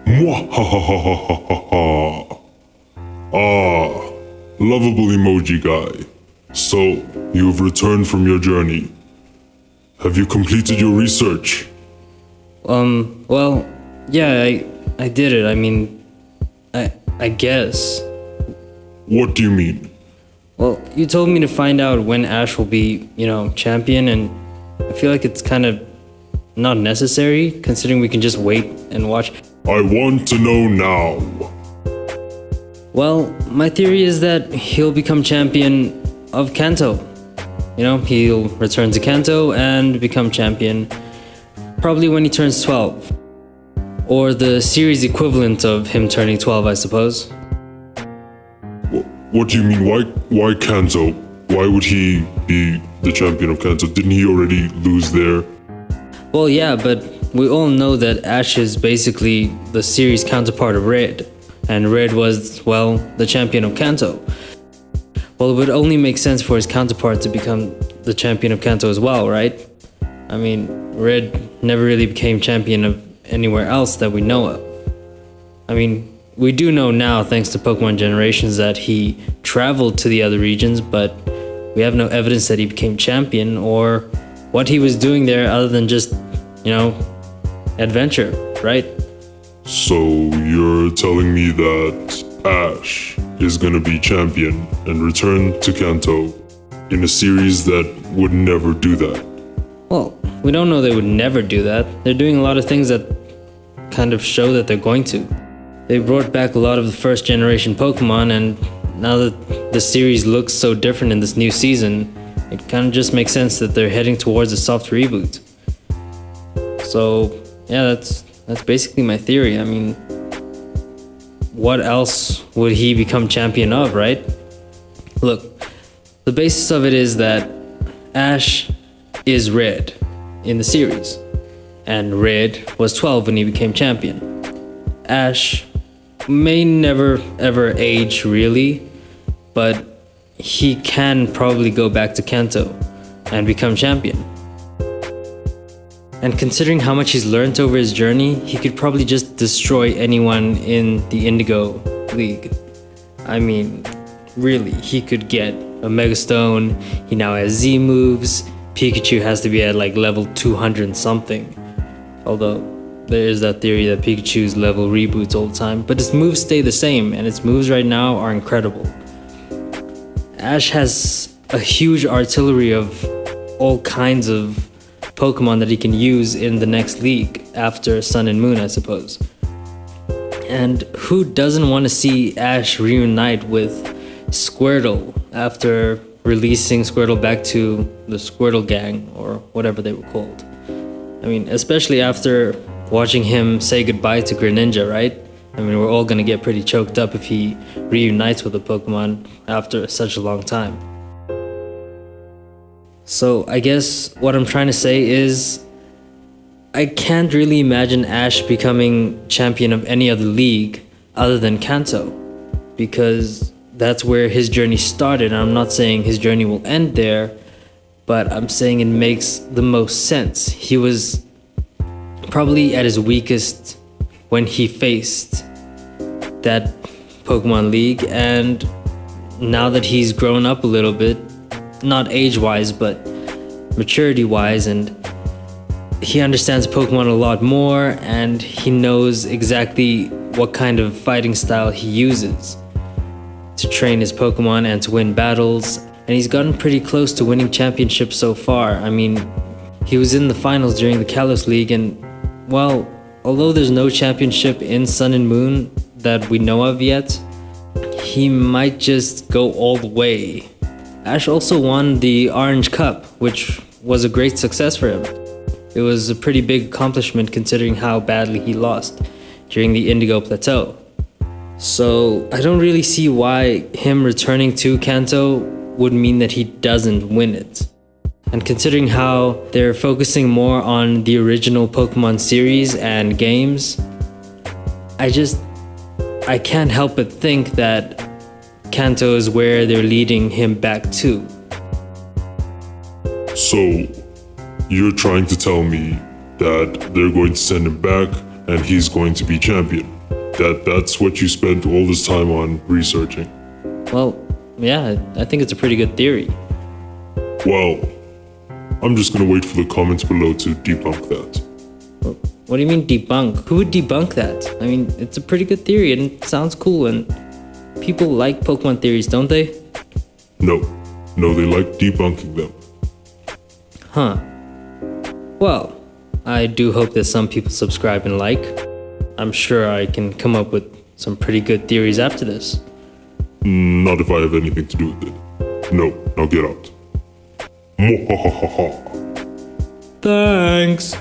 Mwahahahahaha. Ah, lovable emoji guy. So, you've returned from your journey. Have you completed your research? Well, yeah, I did it. I mean, I guess. What do you mean? Well, you told me to find out when Ash will be, champion, and I feel like it's kind of not necessary, considering we can just wait and watch. I want to know now. Well, my theory is that he'll become champion of Kanto. He'll return to Kanto and become champion probably when he turns 12. Or the series equivalent of him turning 12, I suppose. What do you mean? Why Kanto? Why would he be the champion of Kanto? Didn't he already lose there? Well, yeah, but we all know that Ash is basically the series counterpart of Red. And Red was, well, the champion of Kanto. Well, it would only make sense for his counterpart to become the champion of Kanto as well, right? I mean, Red never really became champion of anywhere else that we know of. I mean, we do know now, thanks to Pokemon Generations, that he traveled to the other regions, but we have no evidence that he became champion or what he was doing there other than just, adventure, right? So you're telling me that Ash is gonna be champion and return to Kanto in a series that would never do that? Well, we don't know they would never do that. They're doing a lot of things that kind of show that they're going to. They brought back a lot of the first generation Pokemon, and now that the series looks so different in this new season, it kind of just makes sense that they're heading towards a soft reboot. So, yeah, that's basically my theory. I mean, what else would he become champion of, right? Look, the basis of it is that Ash is Red in the series, and Red was 12 when he became champion. Ash may never ever age really, but he can probably go back to Kanto and become champion. And considering how much he's learned over his journey, he could probably just destroy anyone in the Indigo League. I mean, really, he could get a Mega Stone, he now has Z moves, Pikachu has to be at like level 200 and something. Although, there is that theory that Pikachu's level reboots all the time, but his moves stay the same, and its moves right now are incredible. Ash has a huge artillery of all kinds of Pokemon that he can use in the next league after Sun and Moon, I suppose. And who doesn't want to see Ash reunite with Squirtle after releasing Squirtle back to the Squirtle gang, or whatever they were called? I mean, especially after watching him say goodbye to Greninja, right? I mean, we're all gonna get pretty choked up if he reunites with a Pokemon after such a long time. So I guess what I'm trying to say is I can't really imagine Ash becoming champion of any other league other than Kanto, because that's where his journey started. And I'm not saying his journey will end there, but I'm saying it makes the most sense. He was probably at his weakest when he faced that Pokemon League, and now that he's grown up a little bit, not age-wise, but maturity-wise, and he understands Pokemon a lot more, and he knows exactly what kind of fighting style he uses to train his Pokemon and to win battles, and he's gotten pretty close to winning championships so far. I mean, he was in the finals during the Kalos League, and, well, although there's no championship in Sun and Moon that we know of yet, he might just go all the way. Ash also won the Orange Cup, which was a great success for him. It was a pretty big accomplishment considering how badly he lost during the Indigo Plateau. So I don't really see why him returning to Kanto would mean that he doesn't win it. And considering how they're focusing more on the original Pokemon series and games, I can't help but think that Kanto is where they're leading him back to. So, you're trying to tell me that they're going to send him back and he's going to be champion? That's what you spent all this time on researching. Well, yeah, I think it's a pretty good theory. Well, I'm just gonna wait for the comments below to debunk that. What do you mean debunk? Who would debunk that? I mean, it's a pretty good theory and it sounds cool, and people like Pokemon theories, don't they? No, they like debunking them. Huh. Well, I do hope that some people subscribe and like. I'm sure I can come up with some pretty good theories after this. Not if I have anything to do with it. No, now get out. Mwahahaha. Thanks.